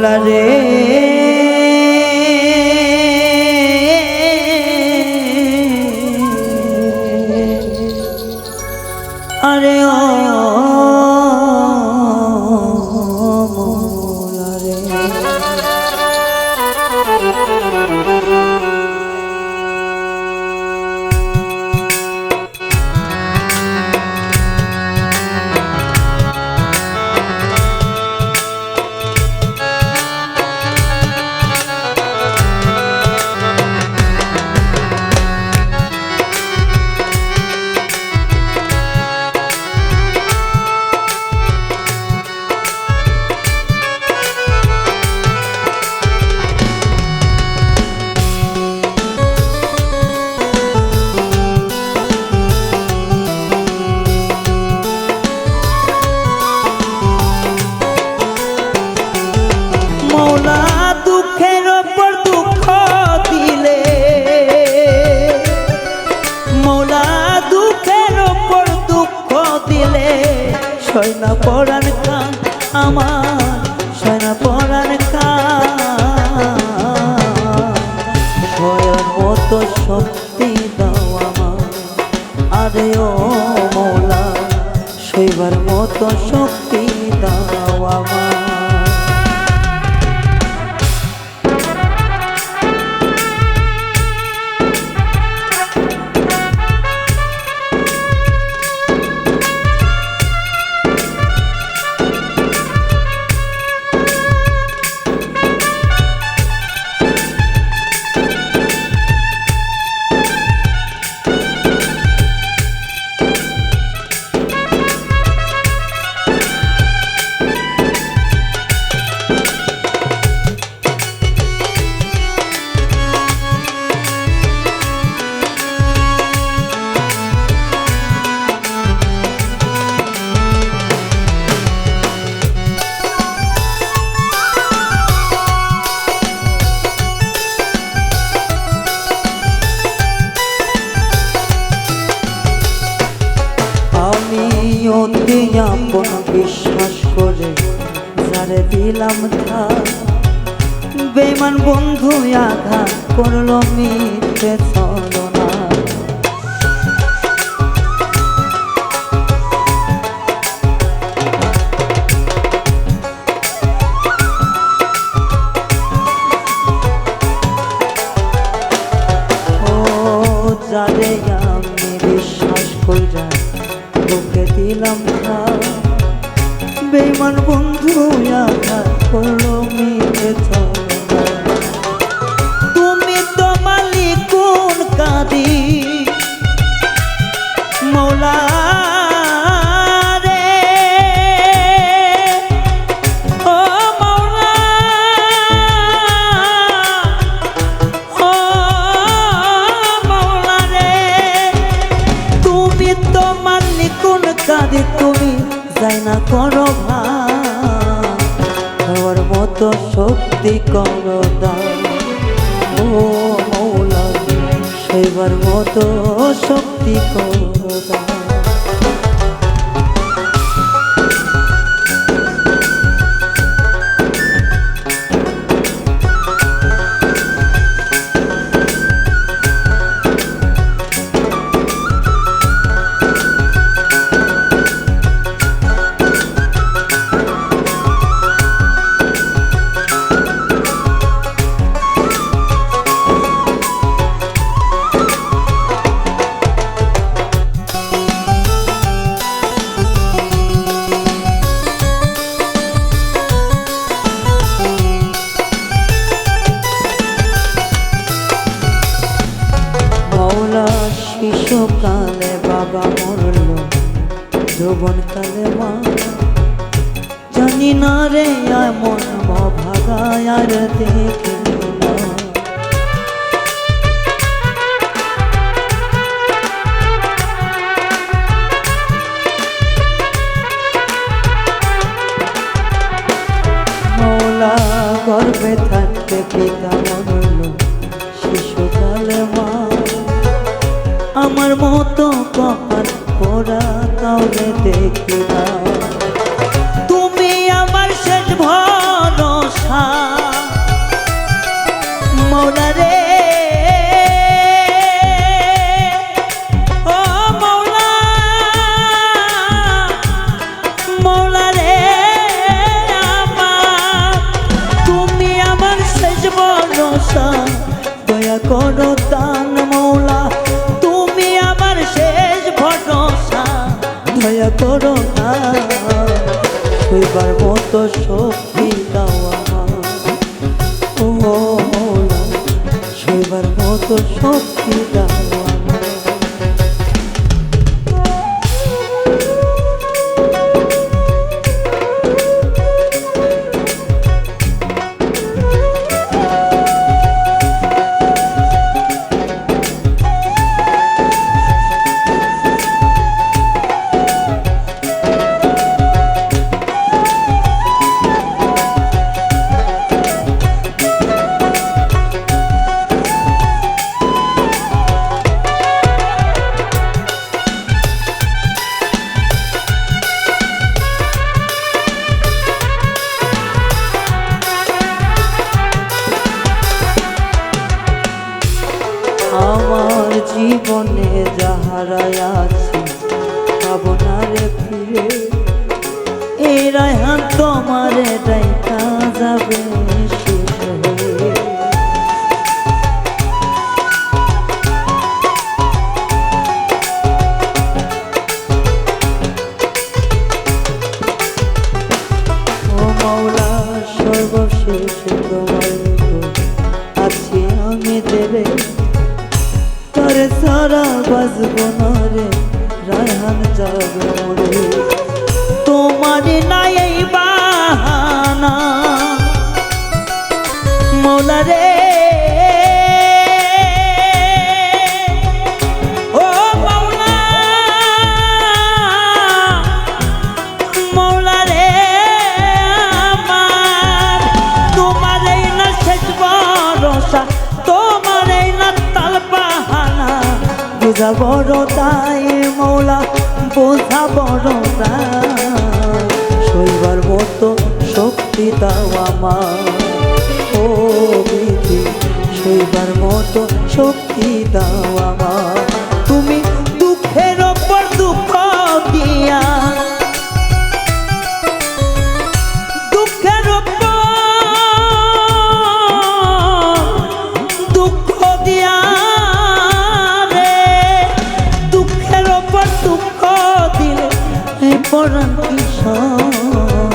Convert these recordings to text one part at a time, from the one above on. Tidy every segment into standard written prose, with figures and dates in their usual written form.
মৌলা রে আরে ও মৌলা রে সয়না পরাণ কান আমার সয়না পরাণ কান সয়ার মতো শক্তি দাও আমার আরে ও মৌলা সইবার মতো শক্তি দাও আমার অতি আপন বিশ্বাস করে যারে দিলাম বেঈমান বন্ধু আঘাত করলো মিথ্যে ছলনা ও যারে আমি বিশ্বাস কইরা তোকে দিলাম না বেঈমান বন্ধু আঘাত করলো মিথ্যে ছলনা তুমি তো মালিক কোন কাদি মৌলা রে ও মৌলা ও মৌলা রে তুমি তো মালিক কোন কাদি তুমি যাই না করো ভাবার মতো শক্তি করো দাও ও মৌলা সইবার মতো শক্তি করো দাও শিশুকালে বাবা মরল যৌবনকালে মা জানি না রে এমন ভাগায় আর দেখিল না মৌলা গর্ভে থাকতে পিতা মরল শিশুকালে মা আমার মতো কপাল পোড়া কাউরে দেখি না তুমি আমার শেষ ভরসা করো না, শৈবার মতো শক্তি দাও আমার। ও মৌলা, শৈবার মতো শক্তি দাও আমার। আমার জীবনে যাহারাই আছে ভাবনারে ফিরে, এই রায়হান তোমারে দেখা যাবে শেষ হয়ে। ও মাওলা, সর্বশেষ তোমার আছি আমি দেবে, তোরে সারা বাজবো না রে রায়হান যাবে মরে। তোমারই নাই এই বাহানা মৌলা রে, ও মৌলা, মৌলা রে আমার, তোমার এই না শেষ ভরসা, তোমার এই না তাল বাহানা, বোঝা বড় তাই মৌলা, বোঝা বড় তাই, শৈবার মতো শক্তি দাও আমার। ও বিধি, শৈবার মতো শক্তি দাও আমার। তুমি দুঃখের ওপর দুঃখ দিয়া, দুঃখের ওপর দুঃখ দিয়া রে, দুঃখের ওপর দুঃখ দিলে পরাণ কিশোর,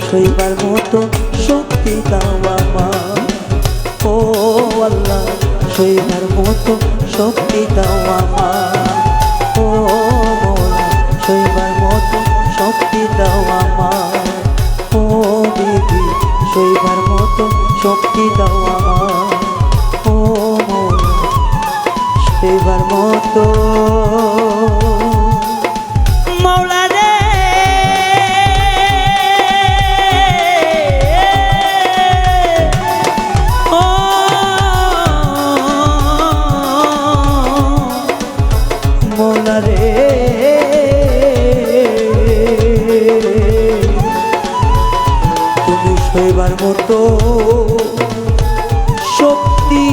শৈবার মতো শক্তি দাও আমার। ও আল্লাহ, শৈবার মতো শক্তি দাও আমার। ও মৌলা, শৈবার মতো শক্তি দাও আমার। ও বিধি, শৈবার মতো শক্তি দাও আমার। ও মৌলা, শৈবার মতো মৌলা রে, ও মৌলা রে, তুমি শৈবার মতো শক্তি